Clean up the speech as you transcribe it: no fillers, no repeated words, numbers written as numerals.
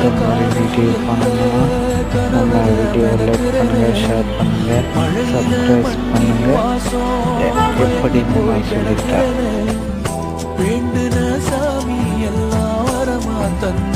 இந்த மாதிரி வீடியோ பண்ணணும்னா நம்ம வீடியோ லைக் பண்ணுங்கள், ஷேர் பண்ணுங்கள், சப்ஸ்கிரைப் பண்ணுங்கள். எப்படின்னு நான் சொல்லித்தரேன். வேண்டுன சாமி எல்லாம் வரமா தந்த